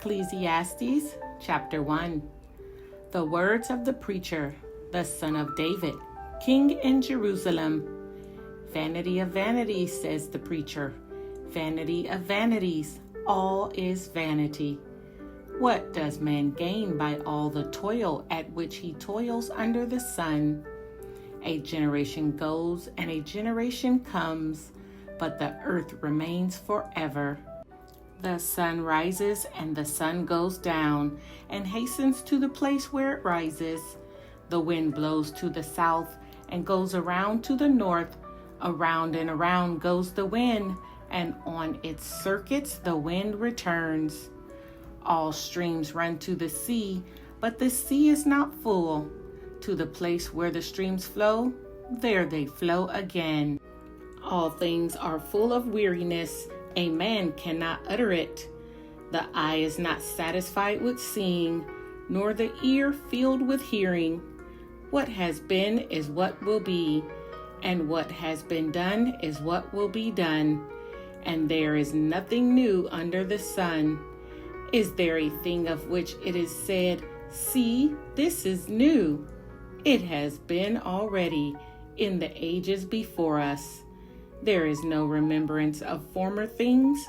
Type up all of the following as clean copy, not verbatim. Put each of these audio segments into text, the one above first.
Ecclesiastes chapter 1. The words of the preacher, the son of David, king in Jerusalem. Vanity of vanities, says the preacher. Vanity of vanities, all is vanity. What does man gain by all the toil at which he toils under the sun? A generation goes and a generation comes, but the earth remains forever. The sun rises and the sun goes down and hastens to the place where it rises. The wind blows to the south and goes around to the north. Around and around goes the wind, and on its circuits the wind returns. All streams run to the sea, but the sea is not full. To the place where the streams flow, there they flow again. All things are full of weariness. A man cannot utter it. The eye is not satisfied with seeing, nor the ear filled with hearing. What has been is what will be, and what has been done is what will be done. And there is nothing new under the sun. Is there a thing of which it is said, "See, this is new"? It has been already in the ages before us. There is no remembrance of former things,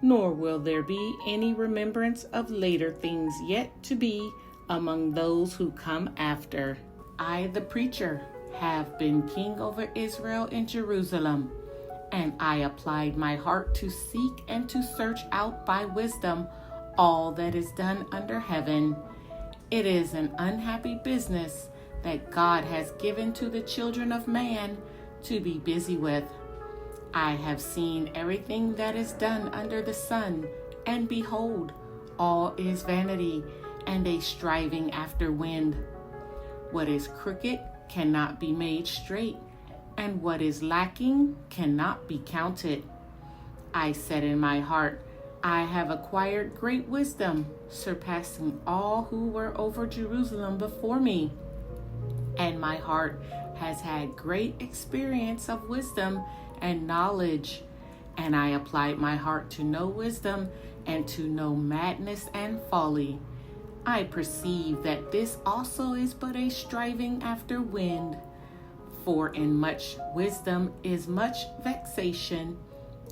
nor will there be any remembrance of later things yet to be among those who come after. I, the preacher, have been king over Israel in Jerusalem, and I applied my heart to seek and to search out by wisdom all that is done under heaven. It is an unhappy business that God has given to the children of man to be busy with. I have seen everything that is done under the sun, and behold, all is vanity and a striving after wind. What is crooked cannot be made straight, and what is lacking cannot be counted. I said in my heart, I have acquired great wisdom, surpassing all who were over Jerusalem before me. And my heart has had great experience of wisdom and knowledge, and I applied my heart to know wisdom and to know madness and folly. I perceive that this also is but a striving after wind. For in much wisdom is much vexation,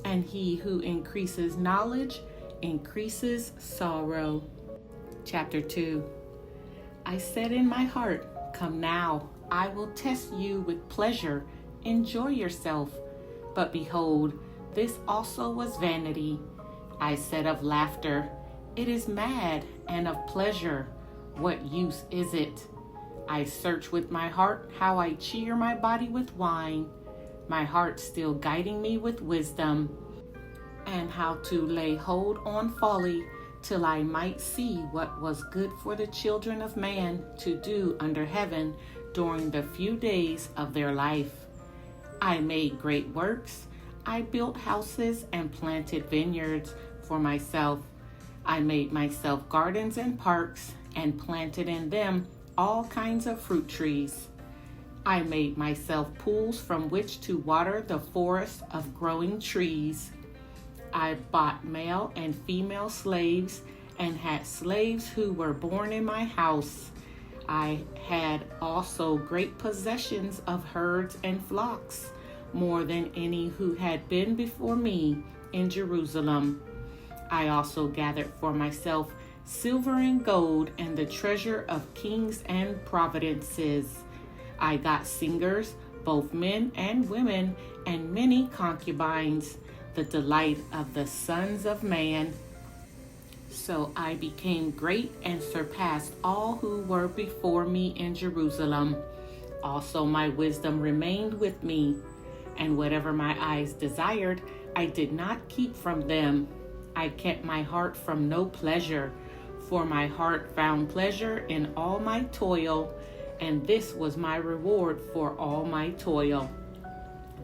and he who increases knowledge increases sorrow. Chapter 2. I said in my heart, "Come now, I will test you with pleasure. Enjoy yourself." But behold, this also was vanity. I said of laughter, "It is mad," and of pleasure, "What use is it?" I search with my heart how I cheer my body with wine, my heart still guiding me with wisdom, and how to lay hold on folly, till I might see what was good for the children of man to do under heaven during the few days of their life. I made great works. I built houses and planted vineyards for myself. I made myself gardens and parks and planted in them all kinds of fruit trees. I made myself pools from which to water the forest of growing trees. I bought male and female slaves and had slaves who were born in my house. I had also great possessions of herds and flocks, more than any who had been before me in Jerusalem. I also gathered for myself silver and gold and the treasure of kings and providences. I got singers, both men and women, and many concubines, the delight of the sons of man. So I became great and surpassed all who were before me in Jerusalem. Also my wisdom remained with me, and whatever my eyes desired, I did not keep from them. I kept my heart from no pleasure, for my heart found pleasure in all my toil, and this was my reward for all my toil.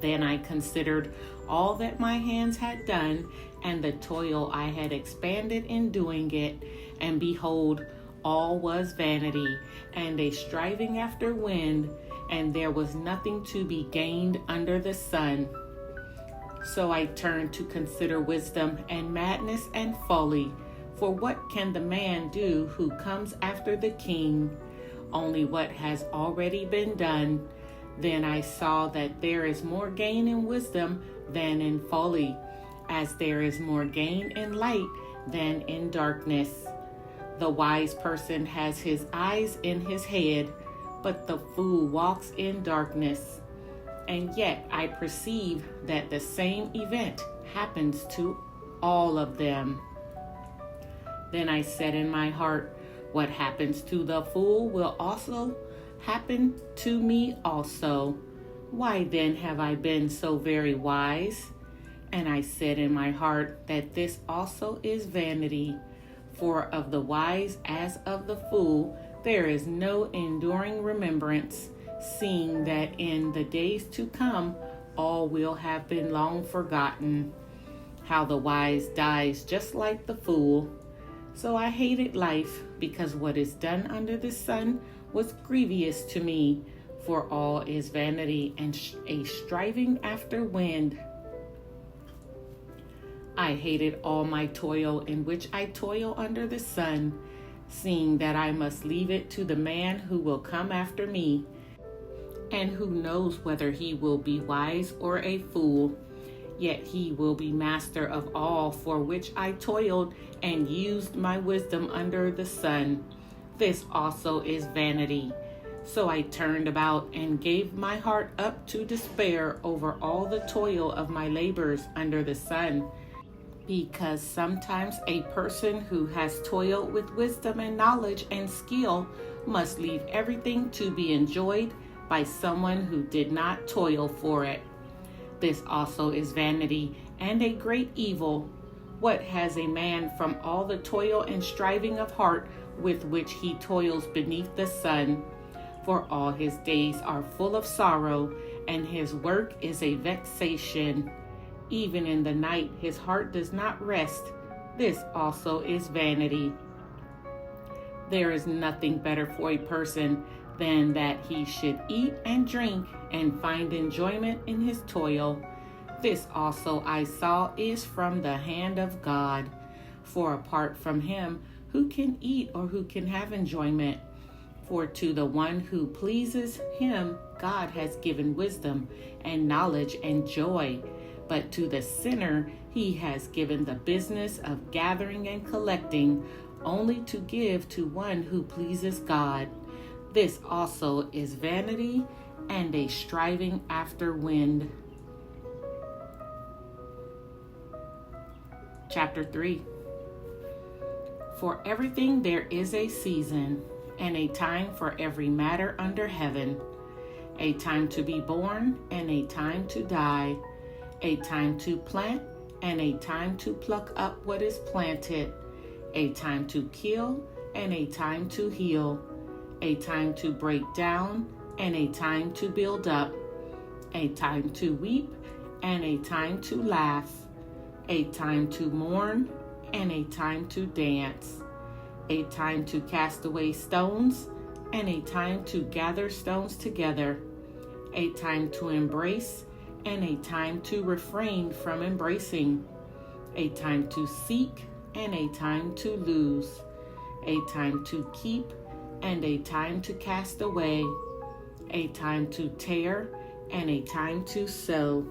Then I considered all that my hands had done, and the toil I had expended in doing it, and behold, all was vanity, and a striving after wind, and there was nothing to be gained under the sun. So I turned to consider wisdom and madness and folly, For what can the man do who comes after the king? Only what has already been done. Then I saw that there is more gain in wisdom than in folly, as there is more gain in light than in darkness. The wise person has his eyes in his head, but the fool walks in darkness. And yet I perceive that the same event happens to all of them. Then I said in my heart, what happens to the fool will also happen to me also. Why then have I been so very wise? And I said in my heart that this also is vanity. For of the wise as of the fool there is no enduring remembrance, seeing that in the days to come all will have been long forgotten. How the wise dies just like the fool. So I hated life, because what is done under the sun was grievous to me, for all is vanity and a striving after wind. I hated all my toil in which I toil under the sun, seeing that I must leave it to the man who will come after me, and who knows whether he will be wise or a fool. Yet he will be master of all for which I toiled and used my wisdom under the sun. This also is vanity. So I turned about and gave my heart up to despair over all the toil of my labors under the sun. Because sometimes a person who has toiled with wisdom and knowledge and skill must leave everything to be enjoyed by someone who did not toil for it. This also is vanity and a great evil. What has a man from all the toil and striving of heart with which he toils beneath the sun? For all his days are full of sorrow, and his work is a vexation. Even in the night his heart does not rest. This also is vanity. There is nothing better for a person than that he should eat and drink and find enjoyment in his toil. This also I saw is from the hand of God. For apart from him, who can eat or who can have enjoyment? For to the one who pleases him, God has given wisdom and knowledge and joy. But to the sinner, he has given the business of gathering and collecting, only to give to one who pleases God. This also is vanity and a striving after wind. Chapter 3. For everything there is a season, and a time for every matter under heaven, a time to be born and a time to die, a time to plant and a time to pluck up what is planted, a time to kill and a time to heal, a time to break down and a time to build up, a time to weep and a time to laugh, a time to mourn and a time to dance, a time to cast away stones and a time to gather stones together, a time to embrace and a time to refrain from embracing, a time to seek and a time to lose, a time to keep and a time to cast away, a time to tear and a time to sow,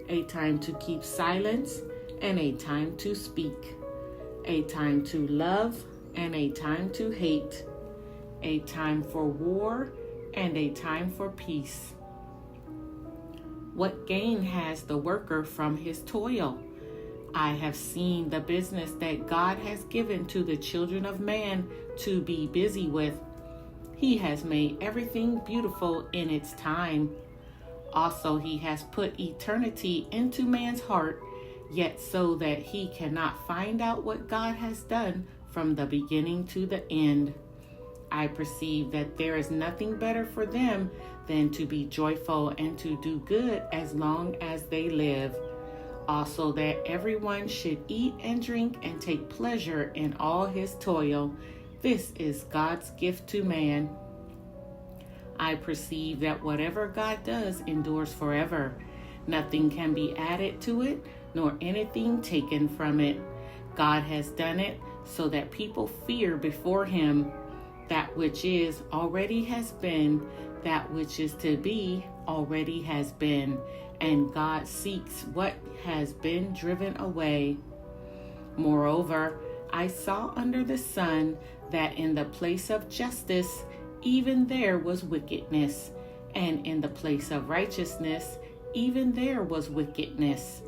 a time to keep silence and a time to speak, a time to love and a time to hate, a time for war and a time for peace. What gain has the worker from his toil? I have seen the business that God has given to the children of man to be busy with. He has made everything beautiful in its time. Also, he has put eternity into man's heart, yet so that he cannot find out what God has done from the beginning to the end. I perceive that there is nothing better for them than to be joyful and to do good as long as they live. Also, that everyone should eat and drink and take pleasure in all his toil. This is God's gift to man. I perceive that whatever God does endures forever. Nothing can be added to it, nor anything taken from it. God has done it, so that people fear before him. That which is already has been, that which is to be already has been, and God seeks what has been driven away. Moreover, I saw under the sun that in the place of justice, even there was wickedness, and in the place of righteousness, even there was wickedness.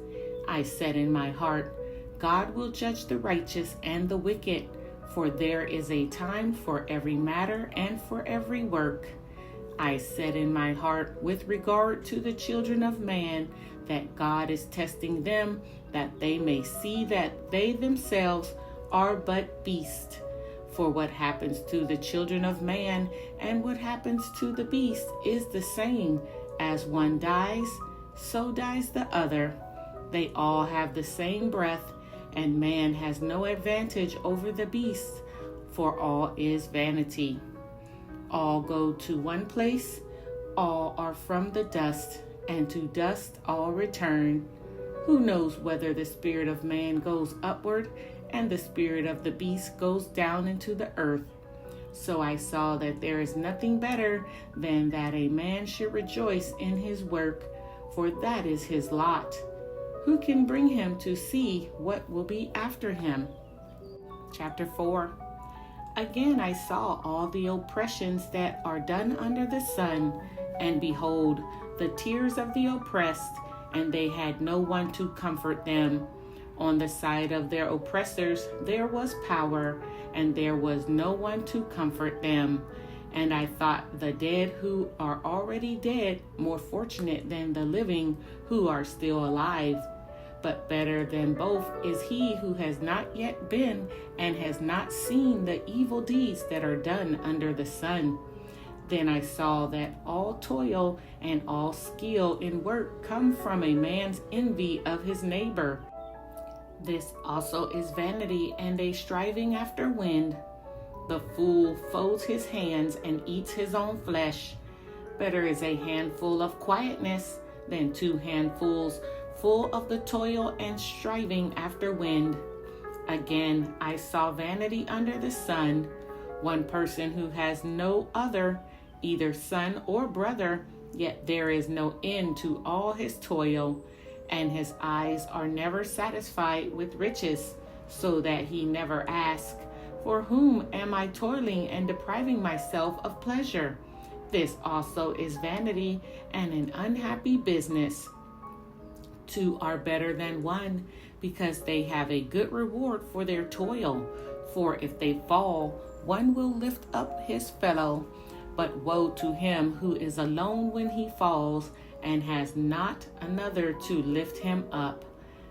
I said in my heart, God will judge the righteous and the wicked, for there is a time for every matter and for every work. I said in my heart, with regard to the children of man, that God is testing them, that they may see that they themselves are but beasts. For what happens to the children of man and what happens to the beast is the same. As one dies, so dies the other. They all have the same breath, and man has no advantage over the beast, for all is vanity. All go to one place, all are from the dust, and to dust all return. Who knows whether the spirit of man goes upward, and the spirit of the beast goes down into the earth? So I saw that there is nothing better than that a man should rejoice in his work, for that is his lot. Who can bring him to see what will be after him? Chapter 4. Again I saw all the oppressions that are done under the sun, and behold, the tears of the oppressed, and they had no one to comfort them. On the side of their oppressors there was power, and there was no one to comfort them. And I thought the dead who are already dead more fortunate than the living who are still alive. But better than both is he who has not yet been and has not seen the evil deeds that are done under the sun. Then I saw that all toil and all skill in work come from a man's envy of his neighbor. This also is vanity and a striving after wind. The fool folds his hands and eats his own flesh. Better is a handful of quietness than 2 handfuls full of the toil and striving after wind. Again, I saw vanity under the sun. One person who has no other, either son or brother, yet there is no end to all his toil, and his eyes are never satisfied with riches, so that he never asks, for whom am I toiling and depriving myself of pleasure? This also is vanity and an unhappy business. 2 are better than 1, because they have a good reward for their toil. For if they fall, one will lift up his fellow. But woe to him who is alone when he falls, and has not another to lift him up.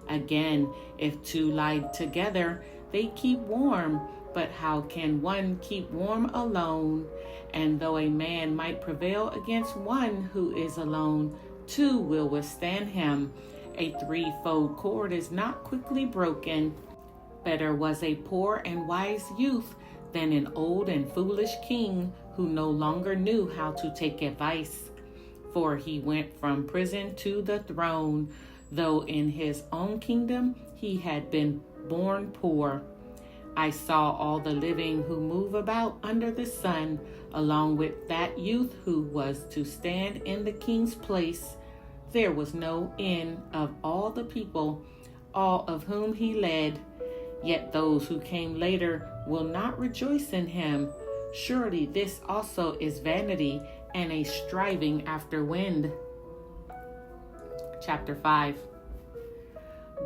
Again, if 2 lie together, they keep warm. But how can one keep warm alone? And though a man might prevail against one who is alone, 2 will withstand him. A 3-fold cord is not quickly broken. Better was a poor and wise youth than an old and foolish king who no longer knew how to take advice. For he went from prison to the throne, though in his own kingdom he had been born poor. I saw all the living who move about under the sun, along with that youth who was to stand in the king's place. There was no end of all the people, all of whom he led. Yet those who came later will not rejoice in him. Surely this also is vanity and a striving after wind. Chapter 5.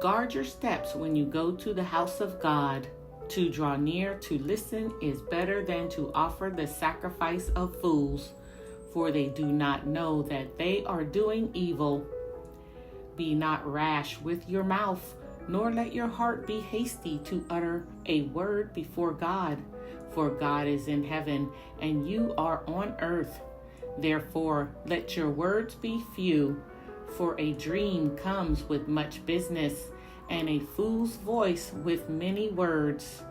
Guard your steps when you go to the house of God. To draw near to listen is better than to offer the sacrifice of fools, for they do not know that they are doing evil. Be not rash with your mouth, nor let your heart be hasty to utter a word before God. For God is in heaven, and you are on earth. Therefore, let your words be few, for a dream comes with much business, and a fool's voice with many words.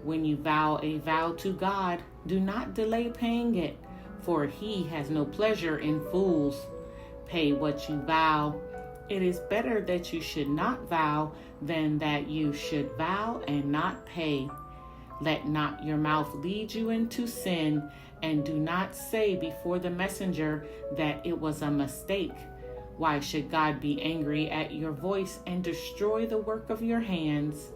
When you vow a vow to God, do not delay paying it, for he has no pleasure in fools. Pay what you vow. It is better that you should not vow than that you should vow and not pay. Let not your mouth lead you into sin, and do not say before the messenger that it was a mistake. Why should God be angry at your voice and destroy the work of your hands?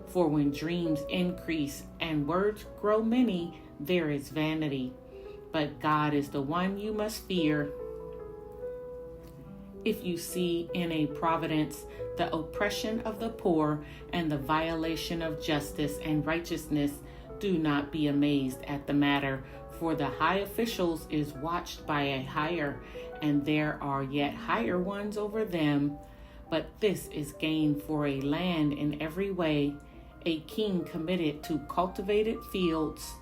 For when dreams increase and words grow many, there is vanity. But God is the one you must fear. If you see in a providence the oppression of the poor and the violation of justice and righteousness, do not be amazed at the matter, for the high officials is watched by a higher, and there are yet higher ones over them. But this is gain for a land in every way, a king committed to cultivated fields.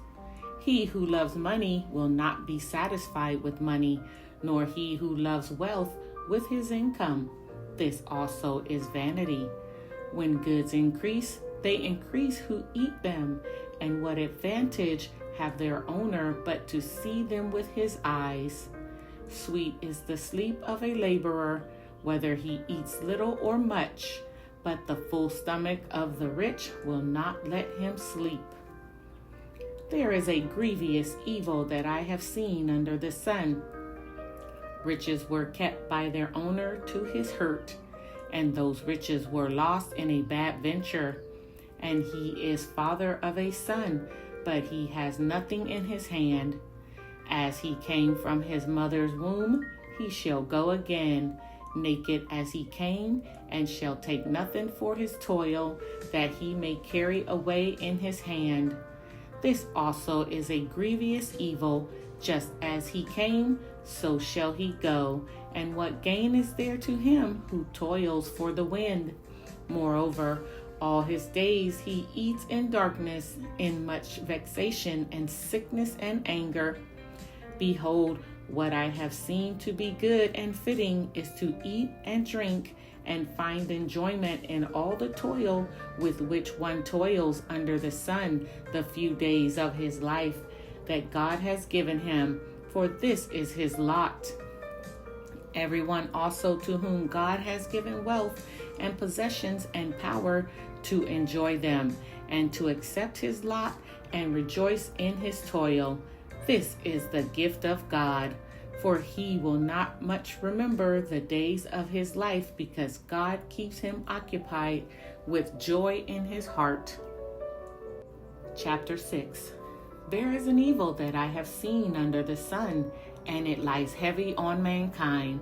He who loves money will not be satisfied with money, nor he who loves wealth with his income. This also is vanity. When goods increase, they increase who eat them, and what advantage have their owner but to see them with his eyes? Sweet is the sleep of a laborer, whether he eats little or much, but the full stomach of the rich will not let him sleep. There is a grievous evil that I have seen under the sun. Riches were kept by their owner to his hurt, and those riches were lost in a bad venture. And he is father of a son, but he has nothing in his hand. As he came from his mother's womb, he shall go again, naked as he came, and shall take nothing for his toil, that he may carry away in his hand. This also is a grievous evil. Just as he came, so shall he go, and what gain is there to him who toils for the wind? Moreover, all his days he eats in darkness, in much vexation and sickness and anger. Behold, what I have seen to be good and fitting is to eat and drink, and find enjoyment in all the toil with which one toils under the sun the few days of his life that God has given him, for this is his lot. Everyone also to whom God has given wealth and possessions and power to enjoy them, and to accept his lot and rejoice in his toil. This is the gift of God, for he will not much remember the days of his life, because God keeps him occupied with joy in his heart. Chapter 6. There is an evil that I have seen under the sun, and it lies heavy on mankind.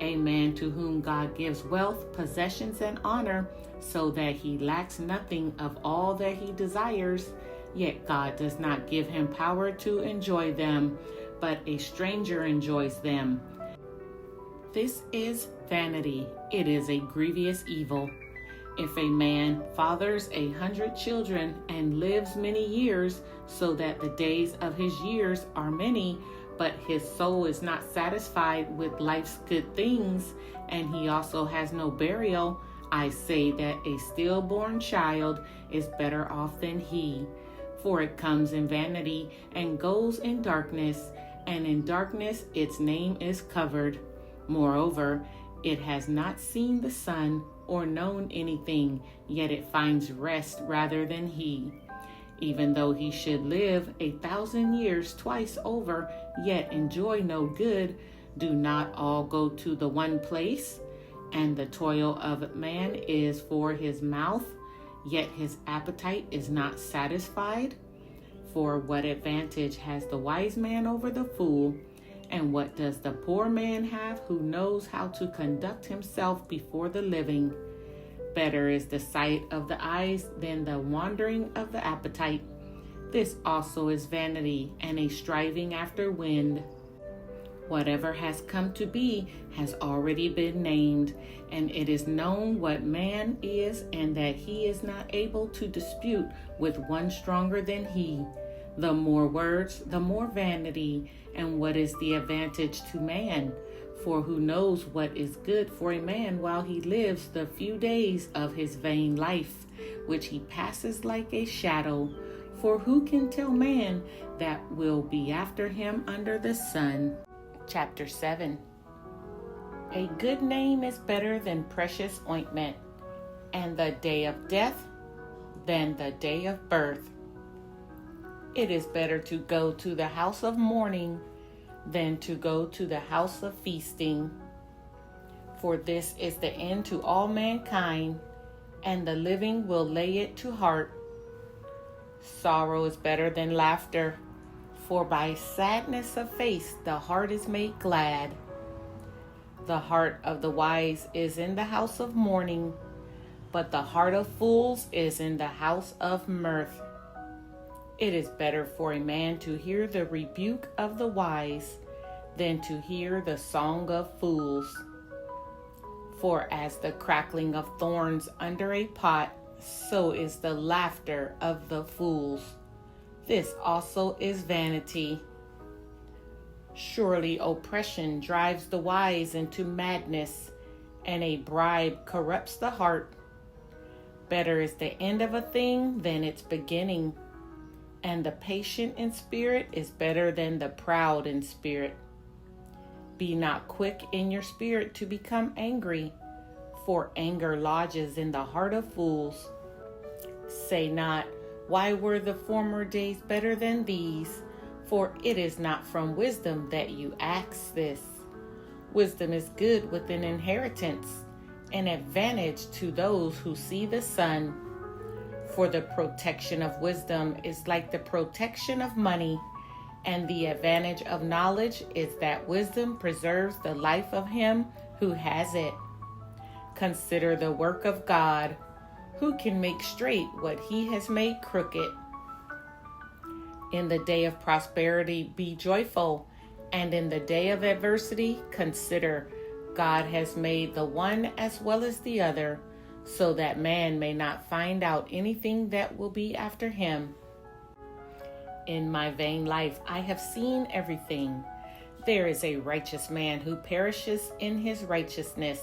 A man to whom God gives wealth, possessions, and honor, so that he lacks nothing of all that he desires, yet God does not give him power to enjoy them, but a stranger enjoys them. This is vanity. It is a grievous evil. If a man fathers 100 children and lives many years, so that the days of his years are many, but his soul is not satisfied with life's good things, and he also has no burial, I say that a stillborn child is better off than he. For it comes in vanity and goes in darkness, and in darkness its name is covered. Moreover, it has not seen the sun or known anything, yet it finds rest rather than he. Even though he should live 1,000 years twice over, yet enjoy no good, do not all go to the one place? And the toil of man is for his mouth, yet his appetite is not satisfied? For what advantage has the wise man over the fool? And what does the poor man have who knows how to conduct himself before the living? Better is the sight of the eyes than the wandering of the appetite. This also is vanity and a striving after wind. Whatever has come to be has already been named, and it is known what man is, and that he is not able to dispute with one stronger than he. The more words, the more vanity, and what is the advantage to man? For who knows what is good for a man while he lives the few days of his vain life, which he passes like a shadow? For who can tell man that will be after him under the sun? Chapter 7. A good name is better than precious ointment, and the day of death than the day of birth. It is better to go to the house of mourning than to go to the house of feasting. For this is the end to all mankind, and the living will lay it to heart. Sorrow is better than laughter, for by sadness of face the heart is made glad. The heart of the wise is in the house of mourning, but the heart of fools is in the house of mirth. It is better for a man to hear the rebuke of the wise than to hear the song of fools. For as the crackling of thorns under a pot, so is the laughter of the fools. This also is vanity. Surely oppression drives the wise into madness, and a bribe corrupts the heart. Better is the end of a thing than its beginning, and the patient in spirit is better than the proud in spirit. Be not quick in your spirit to become angry, for anger lodges in the heart of fools. Say not, why were the former days better than these? For it is not from wisdom that you ask this. Wisdom is good with an inheritance, an advantage to those who see the sun. For the protection of wisdom is like the protection of money, and the advantage of knowledge is that wisdom preserves the life of him who has it. Consider the work of God, who can make straight what he has made crooked. In the day of prosperity be joyful, and in the day of adversity consider God has made the one as well as the other, so that man may not find out anything that will be after him. In my vain life I have seen everything. There is a righteous man who perishes in his righteousness,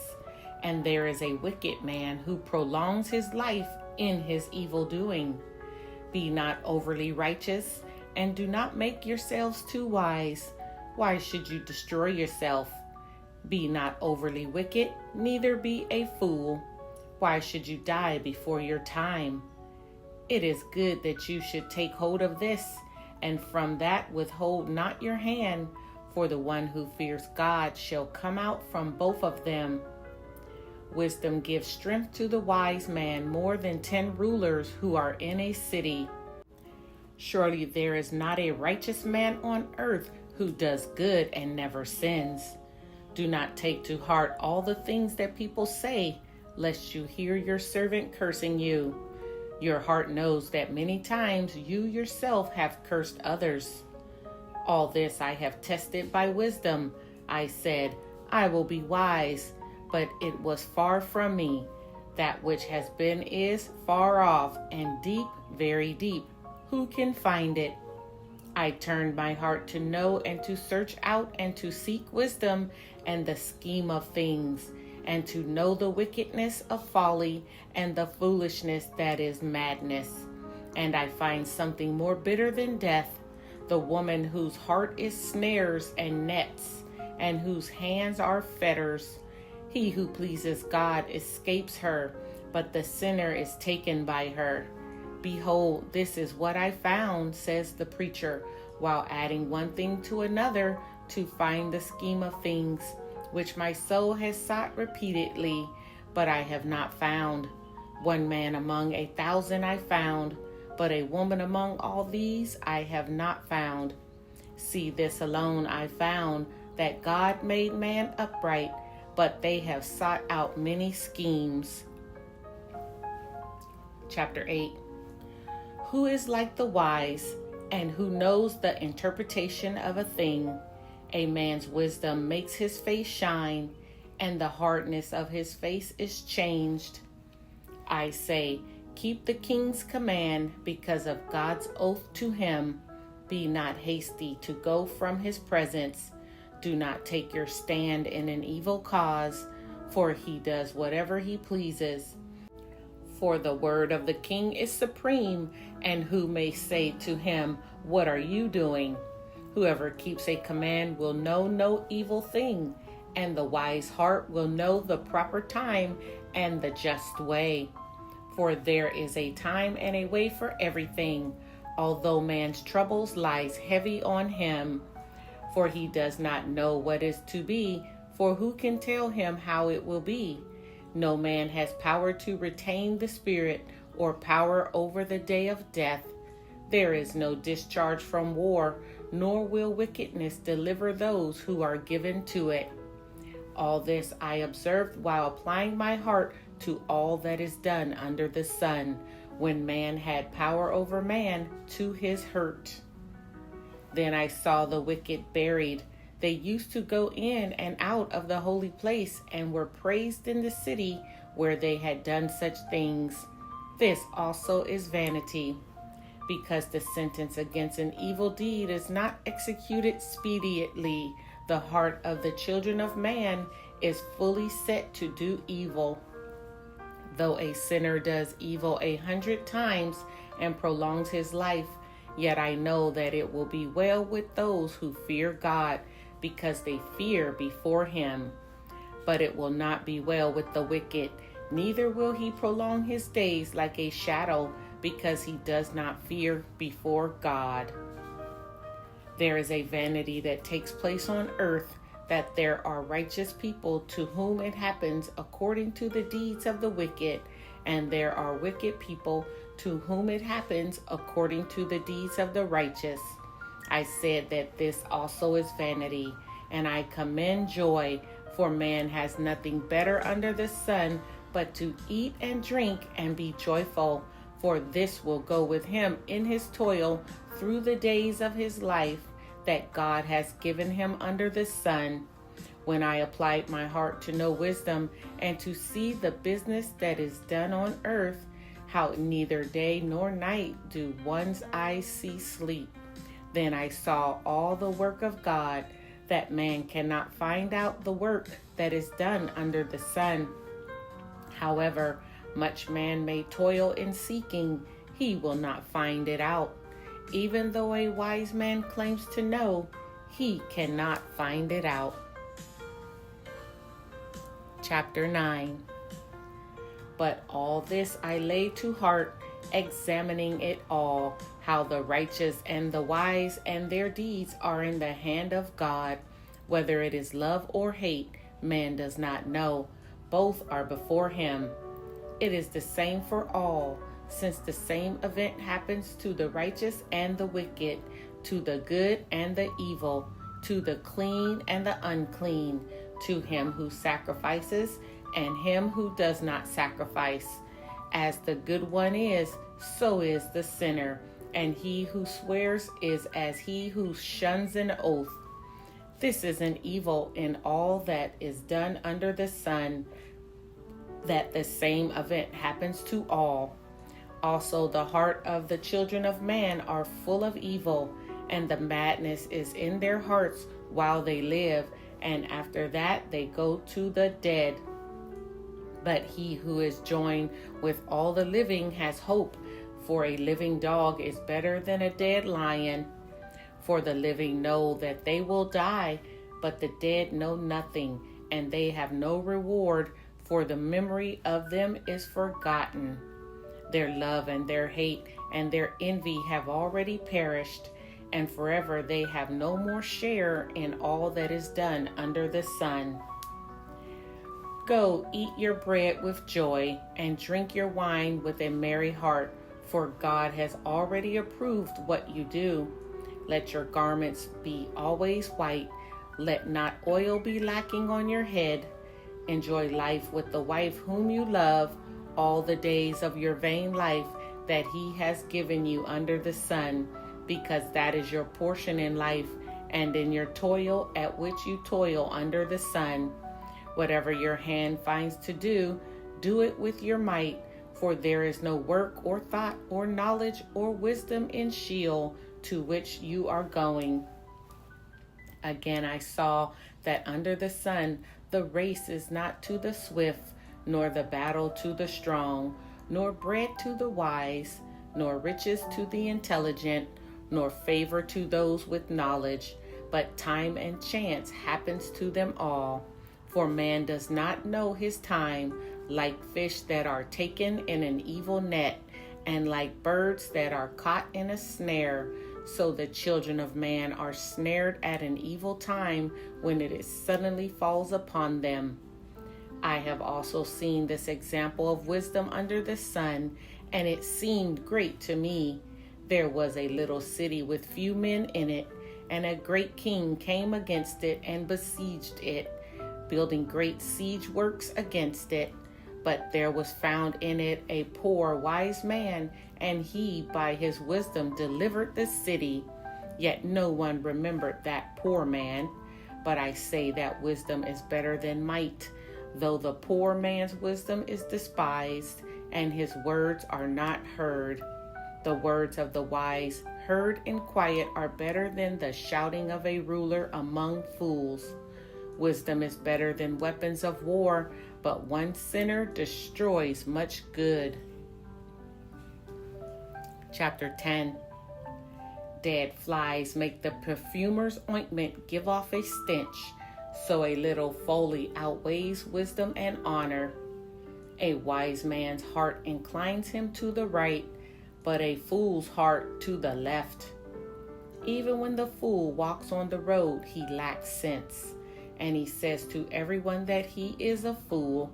and there is a wicked man who prolongs his life in his evil doing. Be not overly righteous, and do not make yourselves too wise. Why should you destroy yourself? Be not overly wicked, neither be a fool. Why should you die before your time? It is good that you should take hold of this, and from that withhold not your hand, for the one who fears God shall come out from both of them. Wisdom gives strength to the wise man more than 10 rulers who are in a city. Surely there is not a righteous man on earth who does good and never sins. Do not take to heart all the things that people say, lest you hear your servant cursing you. Your heart knows that many times you yourself have cursed others. All this I have tested by wisdom. I said, I will be wise, but it was far from me. That which has been is far off, and deep, very deep. Who can find it? I turned my heart to know and to search out and to seek wisdom and the scheme of things, and to know the wickedness of folly and the foolishness that is madness. And I find something more bitter than death, the woman whose heart is snares and nets, and whose hands are fetters. He who pleases God escapes her, but the sinner is taken by her. Behold, this is what I found, says the preacher, while adding one thing to another to find the scheme of things, which my soul has sought repeatedly, but I have not found. One man among 1,000 I found, but a woman among all these I have not found. See, this alone I found, that God made man upright, but they have sought out many schemes. Chapter 8. Who is like the wise, and who knows the interpretation of a thing? A man's wisdom makes his face shine, and the hardness of his face is changed. I say, keep the king's command because of God's oath to him. Be not hasty to go from his presence. Do not take your stand in an evil cause, for he does whatever he pleases. For the word of the king is supreme, and who may say to him, what are you doing? Whoever keeps a command will know no evil thing, and the wise heart will know the proper time and the just way. For there is a time and a way for everything, although man's troubles lies heavy on him. For he does not know what is to be, for who can tell him how it will be? No man has power to retain the spirit, or power over the day of death. There is no discharge from war, nor will wickedness deliver those who are given to it. All this I observed while applying my heart to all that is done under the sun, when man had power over man to his hurt. Then I saw the wicked buried. They used to go in and out of the holy place, and were praised in the city where they had done such things. This also is vanity, because the sentence against an evil deed is not executed speedily. The heart of the children of man is fully set to do evil. Though a sinner does evil 100 times and prolongs his life, yet I know that it will be well with those who fear God, because they fear before him. But it will not be well with the wicked, neither will he prolong his days like a shadow, because he does not fear before God. There is a vanity that takes place on earth, that there are righteous people to whom it happens according to the deeds of the wicked, and there are wicked people to whom it happens according to the deeds of the righteous. I said that this also is vanity, and I commend joy, for man has nothing better under the sun but to eat and drink and be joyful, for this will go with him in his toil through the days of his life that God has given him under the sun. When I applied my heart to know wisdom and to see the business that is done on earth, how neither day nor night do one's eyes see sleep, then I saw all the work of God, that man cannot find out the work that is done under the sun. However much man may toil in seeking, he will not find it out. Even though a wise man claims to know, he cannot find it out. Chapter 9. But all this I lay to heart, examining it all, how the righteous and the wise and their deeds are in the hand of God. Whether it is love or hate, man does not know. Both are before him. It is the same for all, since the same event happens to the righteous and the wicked, to the good and the evil, to the clean and the unclean, to him who sacrifices and him who does not sacrifice. As the good one is, so is the sinner, and he who swears is as he who shuns an oath. This is an evil in all that is done under the sun, that the same event happens to all. Also the heart of the children of man are full of evil, and the madness is in their hearts while they live, and after that they go to the dead. But he who is joined with all the living has hope, for a living dog is better than a dead lion. For the living know that they will die, but the dead know nothing, and they have no reward, for the memory of them is forgotten. Their love and their hate and their envy have already perished, and forever they have no more share in all that is done under the sun. Go, eat your bread with joy, and drink your wine with a merry heart, for God has already approved what you do. Let your garments be always white. Let not oil be lacking on your head. Enjoy life with the wife whom you love, all the days of your vain life that he has given you under the sun, because that is your portion in life, and in your toil at which you toil under the sun. Whatever your hand finds to do, do it with your might, for there is no work or thought or knowledge or wisdom in Sheol, to which you are going. Again I saw that under the sun the race is not to the swift, nor the battle to the strong, nor bread to the wise, nor riches to the intelligent, nor favor to those with knowledge, but time and chance happens to them all. For man does not know his time, like fish that are taken in an evil net, and like birds that are caught in a snare, so the children of man are snared at an evil time when it suddenly falls upon them. I have also seen this example of wisdom under the sun, and it seemed great to me. There was a little city with few men in it, and a great king came against it and besieged it, building great siege works against it. But there was found in it a poor wise man, and he by his wisdom delivered the city. Yet no one remembered that poor man. But I say that wisdom is better than might, though the poor man's wisdom is despised, and his words are not heard. The words of the wise, heard in quiet, are better than the shouting of a ruler among fools. Wisdom is better than weapons of war, but one sinner destroys much good. Chapter 10. Dead flies make the perfumer's ointment give off a stench, so a little folly outweighs wisdom and honor. A wise man's heart inclines him to the right, but a fool's heart to the left. Even when the fool walks on the road, he lacks sense, and he says to everyone that he is a fool.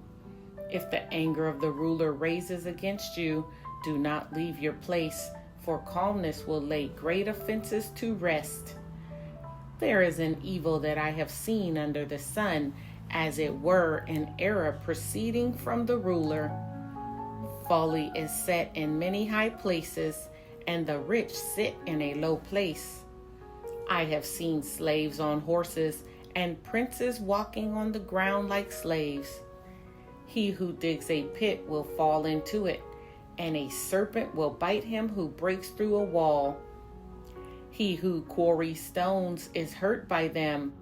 If the anger of the ruler raises against you, do not leave your place, for calmness will lay great offenses to rest. There is an evil that I have seen under the sun, as it were an error proceeding from the ruler. Folly is set in many high places, and the rich sit in a low place. I have seen slaves on horses, and princes walking on the ground like slaves. He who digs a pit will fall into it, and a serpent will bite him who breaks through a wall. He who quarries stones is hurt by them,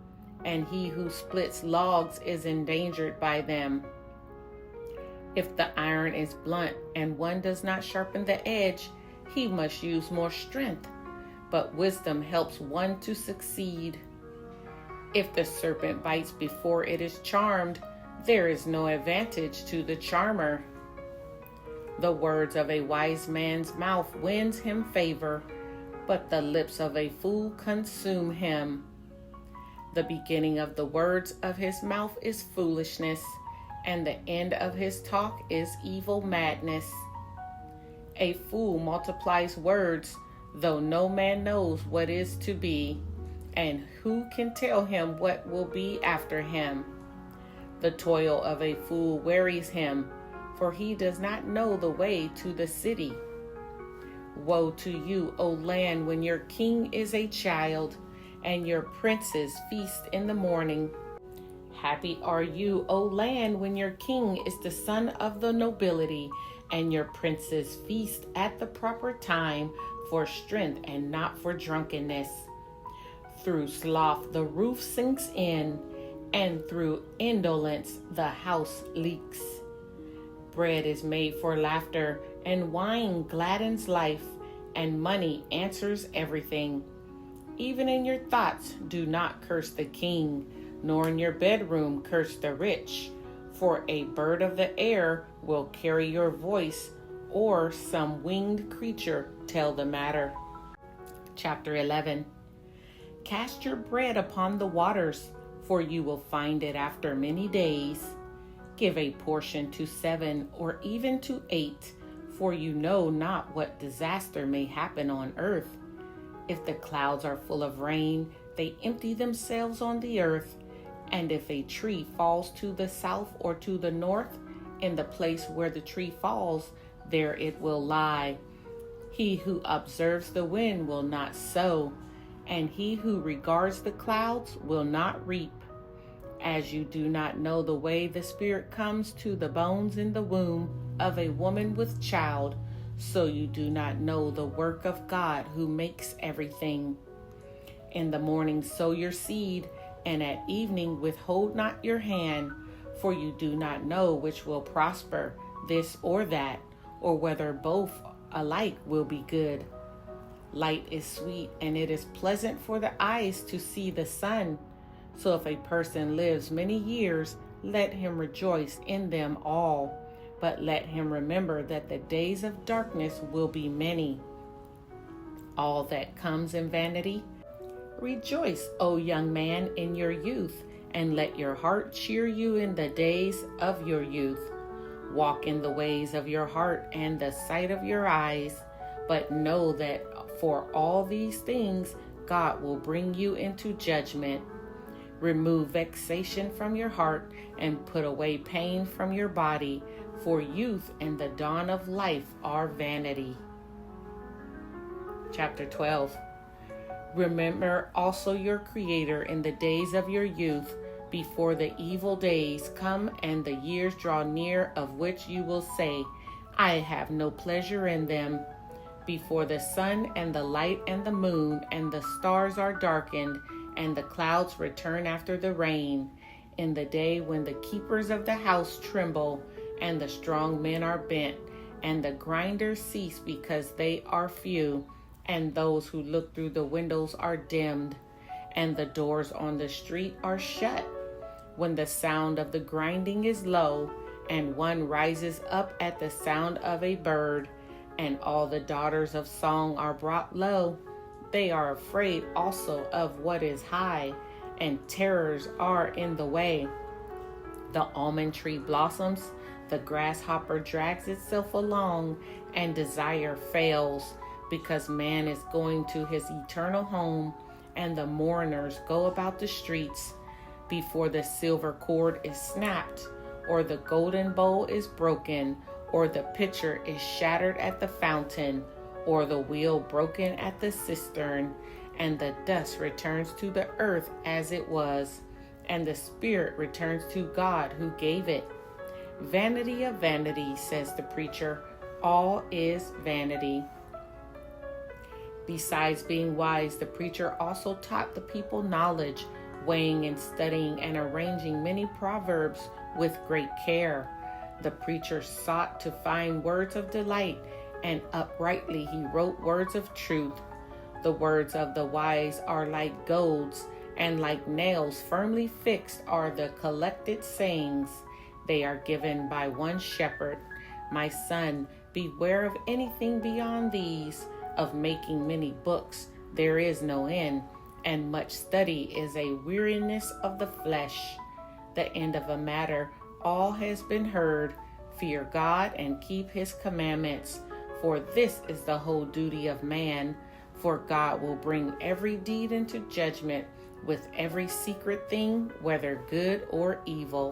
and he who splits logs is endangered by them. If the iron is blunt and one does not sharpen the edge, he must use more strength, but wisdom helps one to succeed. If the serpent bites before it is charmed, there is no advantage to the charmer. The words of a wise man's mouth wins him favor, but the lips of a fool consume him. The beginning of the words of his mouth is foolishness, and the end of his talk is evil madness. A fool multiplies words, though no man knows what is to be, and who can tell him what will be after him? The toil of a fool wearies him, for he does not know the way to the city. Woe to you, O land, when your king is a child, and your princes feast in the morning. Happy are you, O land, when your king is the son of the nobility, and your princes feast at the proper time for strength and not for drunkenness. Through sloth the roof sinks in, and through indolence the house leaks. Bread is made for laughter, and wine gladdens life, and money answers everything. Even in your thoughts do not curse the king, nor in your bedroom curse the rich, for a bird of the air will carry your voice, or some winged creature tell the matter. Chapter 11. Cast your bread upon the waters, for you will find it after many days. Give a portion to 7 or even to 8, for you know not what disaster may happen on earth. If the clouds are full of rain, they empty themselves on the earth. And if a tree falls to the south or to the north, in the place where the tree falls, there it will lie. He who observes the wind will not sow, and he who regards the clouds will not reap. As you do not know the way the Spirit comes to the bones in the womb of a woman with child, so you do not know the work of God who makes everything. In the morning sow your seed, and at evening withhold not your hand, for you do not know which will prosper, this or that, or whether both alike will be good. Light is sweet, and it is pleasant for the eyes to see the sun. So if a person lives many years, let him rejoice in them all. but let him remember that the days of darkness will be many. All that comes in vanity. Rejoice, O young man, in your youth, and let your heart cheer you in the days of your youth. Walk in the ways of your heart and the sight of your eyes, but know that for all these things God will bring you into judgment. Remove vexation from your heart and put away pain from your body, for youth and the dawn of life are vanity. Chapter 12. Remember also your Creator in the days of your youth, before the evil days come and the years draw near, of which you will say, I have no pleasure in them. Before the sun and the light and the moon and the stars are darkened, and the clouds return after the rain, in the day when the keepers of the house tremble, and the strong men are bent, and the grinders cease because they are few, and those who look through the windows are dimmed, and the doors on the street are shut. When the sound of the grinding is low, and one rises up at the sound of a bird, and all the daughters of song are brought low, they are afraid also of what is high, and terrors are in the way. The almond tree blossoms, the grasshopper drags itself along, and desire fails, because man is going to his eternal home, and the mourners go about the streets. Before the silver cord is snapped, or the golden bowl is broken, or the pitcher is shattered at the fountain, or the wheel broken at the cistern, and the dust returns to the earth as it was, and the spirit returns to God who gave it. Vanity of vanity, says the preacher, all is vanity. Besides being wise, the preacher also taught the people knowledge, weighing and studying and arranging many proverbs with great care. The preacher sought to find words of delight, and uprightly he wrote words of truth. The words of the wise are like golds, and like nails firmly fixed are the collected sayings. They are given by one shepherd. My son, beware of anything beyond these. Of making many books there is no end, and much study is a weariness of the flesh. The end of a matter all has been heard. Fear God and keep his commandments, for this is the whole duty of man. For God will bring every deed into judgment, with every secret thing, whether good or evil.